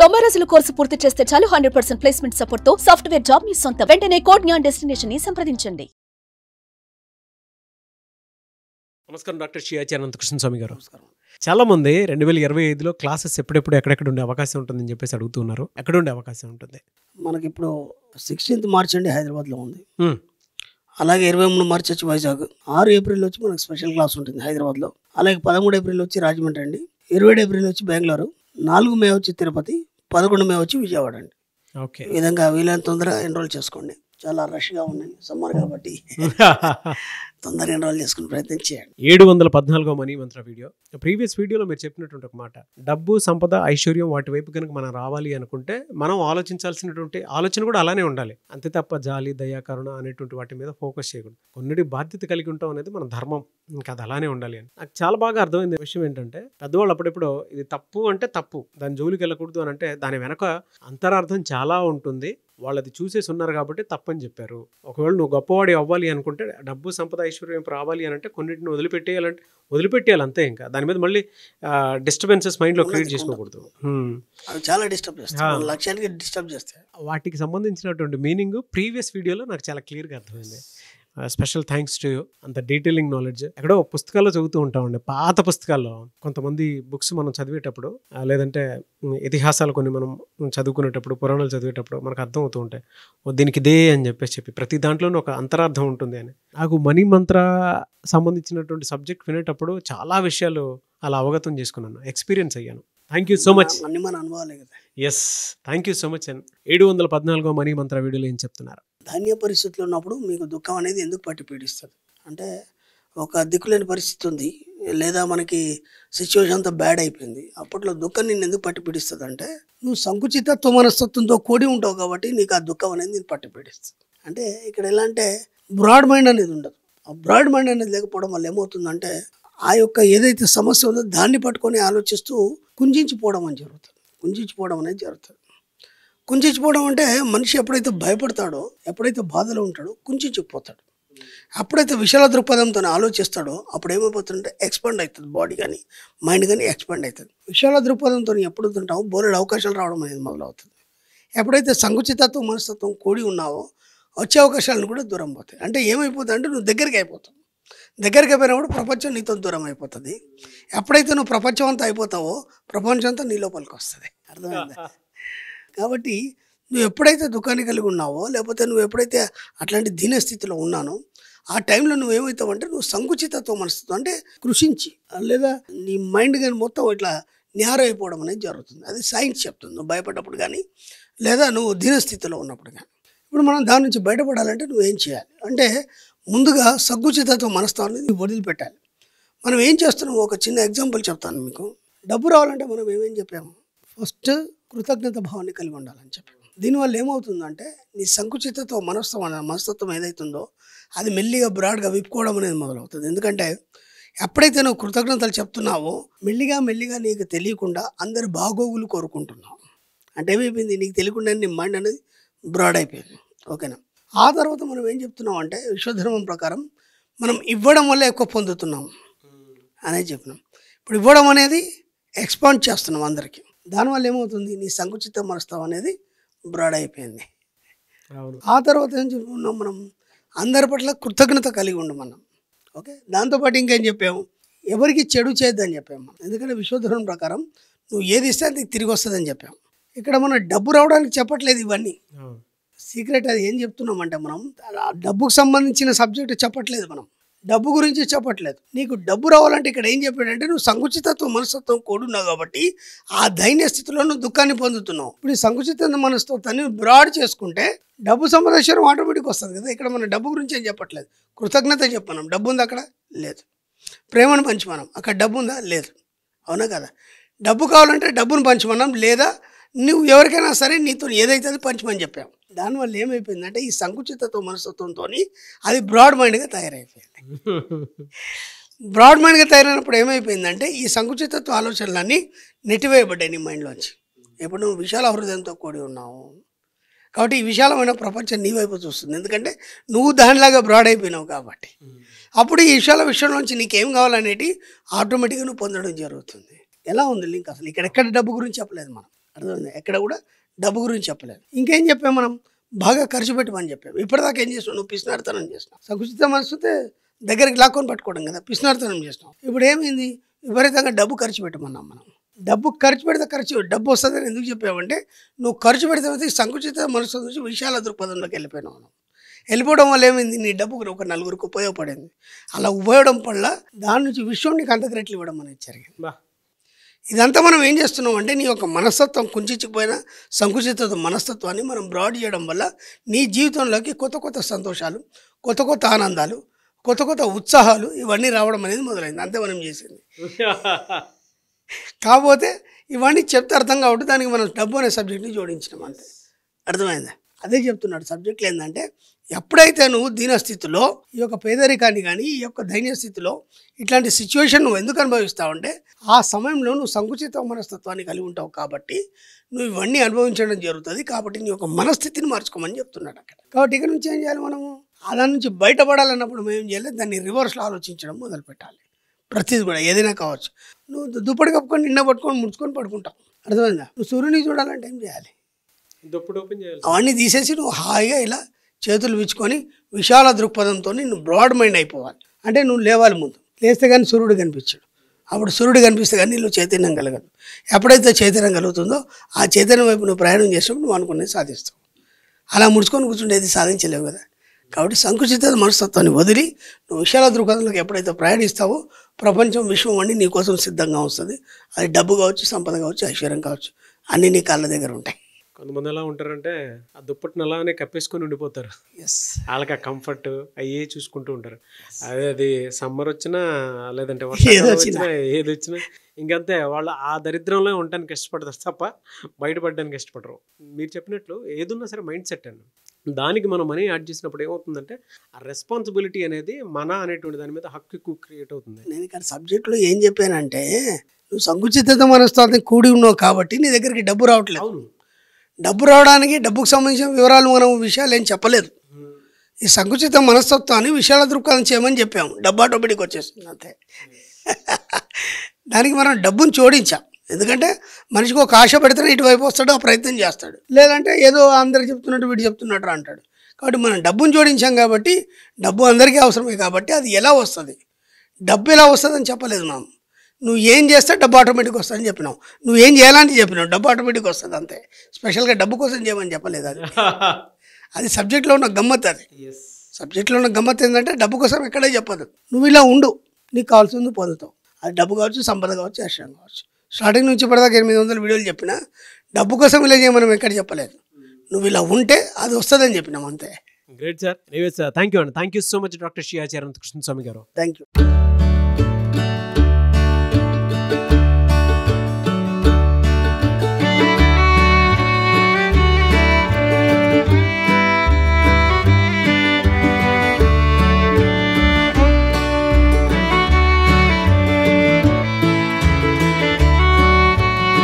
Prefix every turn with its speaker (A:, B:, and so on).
A: 90 రోజుల కోర్సు పూర్తి చేస్తే చాలు 100% ప్లేస్మెంట్ సపోర్ట్ తో సాఫ్ట్వేర్ జాబ్ మీ సొంతం. వెంటనే కోడ్ జ్ఞాన్ డెస్టినేషన్ ని సంప్రదించండి.
B: నమస్కారం డాక్టర్ శ్రీయాచార్య అనంతకృష్ణ స్వామి గారు. చాలా మంది 2025లో క్లాసెస్ ఎప్పుడెప్పుడు ఎక్కడెక్కడ ఉండే అవకాశం ఉంటుందని చెప్పేసి అడుగుతున్నారు. ఎక్కడ ఉండే అవకాశం ఉంటుంది?
C: మనకి ఇప్పుడు 16th మార్చ్ అండి హైదరాబాద్లో ఉంది. అలాగే 23 మార్చ్ వచ్చి వైజాగ్, 6 ఏప్రిల్ వచ్చి మనకి స్పెషల్ క్లాస్ ఉంటుంది హైదరాబాద్లో. అలాగే 13 ఏప్రిల్ వచ్చి రాజమండ్రి అండి, 27 ఏప్రిల్ వచ్చి బెంగళూరు, 4 మే వచ్చి తిరుపతి, 11 మే వచ్చి విజయవాడ అండి.
B: ఓకే,
C: ఈ విధంగా వీలైన తొందరగా ఎన్రోల్ చేసుకోండి. చాలా రష్గా ఉన్నాయి సమ్మర్ కాబట్టి తొందరగా ఎన్రోల్ చేసుకునే ప్రయత్నం చేయండి.
B: 714వ మనీ మంత్ర వీడియో. ప్రీవియస్ వీడియోలో మీరు చెప్పినటువంటి ఒక మాట, డబ్బు, సంపద, ఐశ్వర్యం వాటి వైపు కనుక మనం రావాలి అనుకుంటే మనం ఆలోచించాల్సినటువంటి ఆలోచన కూడా అలానే ఉండాలి. అంతే తప్ప జాలి, దయా, కరుణ అనేటువంటి వాటి మీద ఫోకస్ చేయకూడదు. కొన్నిటి బాధ్యత కలిగి ఉంటాం అనేది మన ధర్మం, ఇంకా అది అలానే ఉండాలి అని నాకు చాలా బాగా అర్థమైంది. విషయం ఏంటంటే, పెద్దవాళ్ళు అప్పుడెప్పుడు ఇది తప్పు అంటే తప్పు, దాని జోలికి వెళ్ళకూడదు అని అంటే దాని వెనక అంతరార్థం చాలా ఉంటుంది. వాళ్ళది చూసేసి ఉన్నారు కాబట్టి తప్పని చెప్పారు. ఒకవేళ నువ్వు గొప్పవాడి అవ్వాలి అనుకుంటే, డబ్బు, సంపద, ఐశ్వర్యం రావాలి అని అంటే కొన్నిటిని వదిలిపెట్టేయాలి అంతే. ఇంకా దాని మీద మళ్ళీ డిస్టర్బెన్సెస్ మైండ్లో క్రియేట్ చేసుకోకూడదు.
C: చాలా డిస్టర్బ్ చేస్తాయి, లక్ష్యానికి డిస్టర్బ్ చేస్తాయి.
B: వాటికి సంబంధించినటువంటి మీనింగ్ ప్రీవియస్ వీడియోలో నాకు చాలా క్లియర్గా అర్థమైంది. Special thanks to you. అంత డీటెయిలింగ్ నాలెడ్జ్. ఎక్కడో పుస్తకాల్లో చదువుతూ ఉంటామండి, పాత పుస్తకాల్లో కొంతమంది బుక్స్ మనం చదివేటప్పుడు, లేదంటే ఇతిహాసాలు కొన్ని మనం చదువుకునేటప్పుడు, పురాణాలు చదివేటప్పుడు మనకు అర్థం అవుతూ ఉంటాయి, దీనికి ఇదే అని చెప్పి ప్రతి దాంట్లోనూ ఒక అంతరార్థం ఉంటుంది అని. నాకు మనీ మంత్ర సంబంధించినటువంటి సబ్జెక్ట్ వినేటప్పుడు చాలా విషయాలు అలా అవగతం చేసుకున్నాను, ఎక్స్పీరియన్స్ అయ్యాను. Thank you so much.
C: అన్ని మన అనుభవాలే కదా.
B: Yes, thank you so much. And 714వ మనీ మంత్ర వీడియోలో ఏం చెప్తున్నారు?
C: ధాన్య పరిస్థితులు ఉన్నప్పుడు మీకు దుఃఖం అనేది ఎందుకు పట్టి పీడిస్తుంది అంటే, ఒక దిక్కులేని పరిస్థితి ఉంది, లేదా మనకి సిచ్యువేషన్ అంతా బ్యాడ్ అయిపోయింది, అప్పట్లో దుఃఖం నిన్ను ఎందుకు పట్టి పీడిస్తుంది అంటే, నువ్వు సంకుచితత్వ మనస్తత్వంతో కూడి ఉంటావు కాబట్టి నీకు ఆ దుఃఖం అనేది నేను పట్టి పీడిస్తుంది. అంటే ఇక్కడ ఎలా అంటే, బ్రాడ్ మైండ్ అనేది ఉండదు. ఆ బ్రాడ్ మైండ్ అనేది లేకపోవడం వల్ల ఏమవుతుందంటే, ఆ యొక్క ఏదైతే సమస్య ఉందో దాన్ని పట్టుకొని ఆలోచిస్తూ కుంజించిపోవడం అని జరుగుతుంది. కుంజించిపోవడం అనేది జరుగుతుంది. కుంజించిపోవడం అంటే, మనిషి ఎప్పుడైతే భయపడతాడో, ఎప్పుడైతే బాధలో ఉంటాడో కుంజించిపోతాడు. ఎప్పుడైతే విశాల దృక్పథంతో ఆలోచిస్తాడో అప్పుడు ఏమైపోతుందంటే ఎక్స్పాండ్ అవుతుంది, బాడీ కానీ మైండ్ కానీ ఎక్స్పాండ్ అవుతుంది. విశాల దృక్పథంతో ఎప్పుడు తింటావో బోలెడు అవకాశాలు రావడం అనేది మొదలవుతుంది. ఎప్పుడైతే సంకుచితత్వం మనస్తత్వం కూడి ఉన్నావో వచ్చే అవకాశాలను కూడా దూరం పోతాయి. అంటే ఏమైపోతుంది అంటే, నువ్వు దగ్గరికి అయిపోతావు. దగ్గరికి అయిపోయినప్పుడు ప్రపంచం నీతో దూరం అయిపోతుంది. ఎప్పుడైతే నువ్వు ప్రపంచం అంతా అయిపోతావో ప్రపంచం అంతా నీ లోపలికి వస్తుంది. అర్థమైందా? కాబట్టి నువ్వు ఎప్పుడైతే దుఃఖాన్ని కలిగి ఉన్నావో, లేకపోతే నువ్వు ఎప్పుడైతే అట్లాంటి దీనస్థితిలో ఉన్నానో, ఆ టైంలో నువ్వేమవుతావు అంటే, నువ్వు సంకుచితత్వం మనస్తత్వం అంటే కృషించి, లేదా నీ మైండ్ కానీ మొత్తం ఇట్లా న్యారో అయిపోవడం అనేది జరుగుతుంది. అది సైన్స్ చెప్తుంది. నువ్వు భయపడ్డప్పుడు కానీ, లేదా నువ్వు దీనస్థితిలో ఉన్నప్పుడు కానీ. ఇప్పుడు మనం దాని నుంచి బయటపడాలంటే నువ్వేం చేయాలి అంటే, ముందుగా సంకుచితత్వ మనస్తత్వాన్ని వదిలిపెట్టాలి. మనం ఏం చేస్తున్నాం, ఒక చిన్న ఎగ్జాంపుల్ చెప్తాను మీకు. డబ్బు రావాలంటే మనం ఏమేం చెప్పాము, ఫస్ట్ కృతజ్ఞత భావాన్ని కలిగి ఉండాలని చెప్పాము. దీనివల్ల ఏమవుతుందంటే, నీ సంకుచితత్వ మనస్తత్వం ఏదైతుందో అది మెల్లిగా బ్రాడ్గా విప్పుకోవడం అనేది మొదలవుతుంది. ఎందుకంటే ఎప్పుడైతే నువ్వు కృతజ్ఞతలు చెప్తున్నావో మెల్లిగా నీకు తెలియకుండా అందరి బాగోగులు కోరుకుంటున్నావు. అంటే ఏమైపోయింది, నీకు తెలియకుండా నీ మైండ్ అనేది బ్రాడ్ అయిపోయింది. ఓకేనా? ఆ తర్వాత మనం ఏం చెప్తున్నాం అంటే, విశ్వధర్మం ప్రకారం మనం ఇవ్వడం వల్ల ఎక్కువ పొందుతున్నాం అనేది చెప్పినాం. ఇప్పుడు ఇవ్వడం అనేది ఎక్స్పాండ్ చేస్తున్నాం అందరికీ. దానివల్ల ఏమవుతుంది, నీ సంకుచిత మనస్తత్వం అనేది బ్రాడ్ అయిపోయింది. ఆ తర్వాత ఏం చెప్పుకున్నాం, మనం అందరి పట్ల కృతజ్ఞత కలిగి ఉండమన్నాం. ఓకే, దాంతోపాటు ఇంకేం చెప్పాము, ఎవరికి చెడు చేయొద్దని చెప్పాము. ఎందుకంటే విశ్వధర్మం ప్రకారం నువ్వు ఏది ఇస్తే అది తిరిగి వస్తుందని చెప్పాము. ఇక్కడ మనం డబ్బు రావడానికి చెప్పట్లేదు ఇవన్నీ, సీక్రెట్ అది ఏం చెప్తున్నామంటే, మనం డబ్బుకు సంబంధించిన సబ్జెక్టు చెప్పట్లేదు, మనం డబ్బు గురించి చెప్పట్లేదు. నీకు డబ్బు రావాలంటే ఇక్కడ ఏం చెప్పాడంటే, నువ్వు సంకుచితత్వ మనస్తత్వం కూడున్నావు కాబట్టి ఆ దైన్య స్థితిలో నువ్వు దుఃఖాన్ని పొందుతున్నావు. ఇప్పుడు ఈ సంకుచిత మనస్తత్వాన్ని బ్రాడ్ చేసుకుంటే డబ్బు సంపాదించడం ఆటోమేటిక్ వస్తుంది కదా. ఇక్కడ మనం డబ్బు గురించి ఏం చెప్పట్లేదు, కృతజ్ఞత చెప్పన్నాం. డబ్బు ఉందా అక్కడ? లేదు. ప్రేమను పంచమన్నాం, అక్కడ డబ్బు ఉందా? లేదు. అవునా కదా? డబ్బు కావాలంటే డబ్బును పంచమన్నాం, లేదా నువ్వు ఎవరికైనా సరే నీతో ఏదైతే అది పంచమని చెప్పావు. దానివల్ల ఏమైపోయిందంటే, ఈ సంకుచితత్వ మనస్తత్వంతో అది బ్రాడ్ మైండ్గా తయారైపోయింది. బ్రాడ్ మైండ్గా తయారైనప్పుడు ఏమైపోయిందంటే, ఈ సంకుచితత్వ ఆలోచనలన్నీ నెట్టివేయబడ్డాయి నీ మైండ్లోంచి. ఇప్పుడు నువ్వు విశాల హృదయంతో కూడి ఉన్నావు కాబట్టి ఈ విశాలమైన ప్రపంచం నీ వైపు చూస్తుంది. ఎందుకంటే నువ్వు దానిలాగా బ్రాడ్ అయిపోయినావు కాబట్టి. అప్పుడు ఈ విశాల విషయంలోంచి నీకేం కావాలనేది ఆటోమేటిక్గా నువ్వు పొందడం జరుగుతుంది. ఎలా ఉంది లింక్ అసలు? ఇక్కడెక్కడ డబ్బు గురించి చెప్పలేదు మనం. అర్థమైంది. ఎక్కడ కూడా డబ్బు గురించి చెప్పలేదు. ఇంకేం చెప్పాం మనం, బాగా ఖర్చు పెట్టమని చెప్పాం. ఇప్పటిదాకా ఏం చేసినావు, నువ్వు పిసినార్తనం చేసినావు. సంకుచిత మనసుతే దగ్గరికి లాక్కొని పట్టుకోవడం కదా, పిసినార్తనం చేసినావు. ఇప్పుడు ఏమైంది, విపరీతంగా డబ్బు ఖర్చు పెట్టమన్నాం మనం. డబ్బు ఖర్చు పెడితే డబ్బు వస్తుందని ఎందుకు చెప్పామంటే, నువ్వు ఖర్చు పెడితే సంకుచిత మనసు నుంచి విశాల దృక్పథంలోకి వెళ్ళిపోయినావు. వెళ్ళిపోవడం వల్ల ఏమైంది, నీ డబ్బు ఒక నలుగురికి ఉపయోగపడింది. అలా ఉపయోగపడడం వల్ల దాని నుంచి విశ్వం నీకు అంతగ్రెట్లు ఇవ్వడం అనేది జరిగింది. ఇదంతా మనం ఏం చేస్తున్నాం అంటే, నీ యొక్క మనస్తత్వం కుంచిపోయిన సంకుచిత మనస్తత్వాన్ని మనం బ్రాడ్ చేయడం వల్ల నీ జీవితంలోకి కొత్త కొత్త సంతోషాలు, కొత్త కొత్త ఆనందాలు, కొత్త కొత్త ఉత్సాహాలు ఇవన్నీ రావడం అనేది మొదలైంది. అంతే మనం చేసింది. కాకపోతే ఇవన్నీ చెప్తే అర్థం కాబట్టి దానికి మనం డబ్బు అనే సబ్జెక్ట్ని జోడించినాం అంతే. అర్థమైందా? అదే చెప్తున్నాడు సబ్జెక్టులు ఏంటంటే, ఎప్పుడైతే నువ్వు దీనస్థితిలో ఈ యొక్క పేదరికాన్ని కానీ ఈ యొక్క దైన్య స్థితిలో ఇట్లాంటి సిచ్యువేషన్ నువ్వు ఎందుకు అనుభవిస్తావంటే, ఆ సమయంలో నువ్వు సంకుచిత మనస్తత్వాన్ని కలిగి ఉంటావు కాబట్టి నువ్వు ఇవన్నీ అనుభవించడం జరుగుతుంది. కాబట్టి నీ యొక్క మనస్థితిని మార్చుకోమని చెప్తున్నాడు అక్కడ. కాబట్టి ఇక్కడ నుంచి ఏం చేయాలి, మనము అలా నుంచి బయటపడాలన్నప్పుడు మేము ఏం చేయాలి, దాన్ని రివర్స్లో ఆలోచించడం మొదలు పెట్టాలి. ప్రతిదీ కూడా ఏదైనా కావచ్చు. నువ్వు దుప్పటి కప్పుకొని నిండా పట్టుకొని ముడుచుకొని పడుకుంటావు. అర్థమైందా? నువ్వు సూర్యుని చూడాలంటే ఏం చేయాలి,
B: దుప్పటి ఓపెన్ చేయాలి.
C: అవన్నీ తీసేసి నువ్వు హాయిగా ఇలా చేతులు విచ్చుకొని విశాల దృక్పథంతో నువ్వు బ్రాడ్ మైండ్ అయిపోవాలి. అంటే నువ్వు లేవాలి, ముందు లేస్తే కానీ సూర్యుడు కనిపించాడు. అప్పుడు సూర్యుడు కనిపిస్తే కానీ నీళ్ళు చైతన్యం కలగదు. ఎప్పుడైతే చైతన్యం కలుగుతుందో ఆ చైతన్యం వైపు నువ్వు ప్రయాణం చేసినప్పుడు నువ్వు అనుకునేది సాధిస్తావు. అలా ముడుచుకొని కూర్చుండేది సాధించలేవు కదా. కాబట్టి సంకుచిత మనస్తత్వాన్ని వదిలి నువ్వు విశాల దృక్పథంలోకి ఎప్పుడైతే ప్రయాణిస్తావో ప్రపంచం, విశ్వం అన్నీ నీ కోసం సిద్ధంగా వస్తుంది. అది డబ్బు కావచ్చు, సంపద కావచ్చు, ఐశ్వర్యం కావచ్చు, అన్నీ నీ కాళ్ళ దగ్గర ఉంటాయి.
B: కొంతమంది ఎలా ఉంటారంటే ఆ దుప్పటిని అలానే కప్పేసుకొని ఉండిపోతారు. వాళ్ళకి ఆ కంఫర్ట్ అయ్యే చూసుకుంటూ ఉంటారు. అదే అది సమ్మర్ వచ్చినా లేదంటే వర్షాకాలం వచ్చినా ఏది వచ్చినా ఇంకంతే, వాళ్ళు ఆ దరిద్రంలో ఉండడానికి ఇష్టపడతారు తప్ప బయటపడడానికి ఇష్టపడరు. మీరు చెప్పినట్లు ఏదున్నా సరే మైండ్ సెట్ అండి. దానికి మనం మనీ యాడ్ చేసినప్పుడు ఏమవుతుందంటే, ఆ రెస్పాన్సిబిలిటీ అనేది మన అనేటువంటి దాని మీద హక్కు ఎక్కువ క్రియేట్ అవుతుంది.
C: నేను ఇక్కడ సబ్జెక్ట్లో ఏం చెప్పానంటే, నువ్వు సంకుచిత మనస్తత్వం కూడి ఉన్నావు కాబట్టి నీ దగ్గరికి డబ్బు రావట్లేదు.
B: అవును,
C: డబ్బు రావడానికి డబ్బుకు సంబంధించిన వివరాలు మనం విషయాలు ఏం చెప్పలేదు. ఈ సంకుచిత మనస్తత్వాన్ని విశాల దృక్పథం చేయమని చెప్పాము. డబ్బు ఆటోమేటిక్ వచ్చేస్తుంది అంతే. దానికి మనం డబ్బును జోడించాం. ఎందుకంటే మనిషికి ఒక ఆశ పెడితేనే ఇటువైపు వస్తాడు, ఆ ప్రయత్నం చేస్తాడు. లేదంటే ఏదో అందరు చెప్తున్నట్టు వీడు చెప్తున్నట్టు అంటాడు. కాబట్టి మనం డబ్బును జోడించాం కాబట్టి డబ్బు అందరికీ అవసరమే. కాబట్టి అది ఎలా వస్తుంది, డబ్బు ఎలా వస్తుంది అని చెప్పలేదు మనం. నువ్వు ఏం చేస్తే డబ్బు ఆటోమేటిక్ వస్తుందని చెప్పినావు. నువ్వు ఏం చేయాలని చెప్పినావు, డబ్బు ఆటోమేటిక్ వస్తుంది అంతే. స్పెషల్గా డబ్బు కోసం చేయమని చెప్పలేదు. అది సబ్జెక్ట్లో ఉన్న గమ్మత్. అది సబ్జెక్ట్లో ఉన్న గమ్మత్ ఏంటంటే, డబ్బు కోసం ఎక్కడే చెప్పదు. నువ్వు ఇలా ఉండు, నీకు కావాల్సింది పొందుతావు. అది డబ్బు కావచ్చు, సంపద కావచ్చు, ఐశ్వర్యం కావచ్చు. స్టార్టింగ్ నుంచి ఇప్పటిదాకా 800 వీడియోలు చెప్పినా డబ్బు కోసం ఇలా చేయమని ఎక్కడ చెప్పలేదు. నువ్వు ఇలా ఉంటే అది వస్తుందని చెప్పినాం అంతే.
B: Great sir. థ్యాంక్ యూ అండి. Thank you so much doctor Shri Acharya Anantakrishna Swami గారు.
C: Thank you.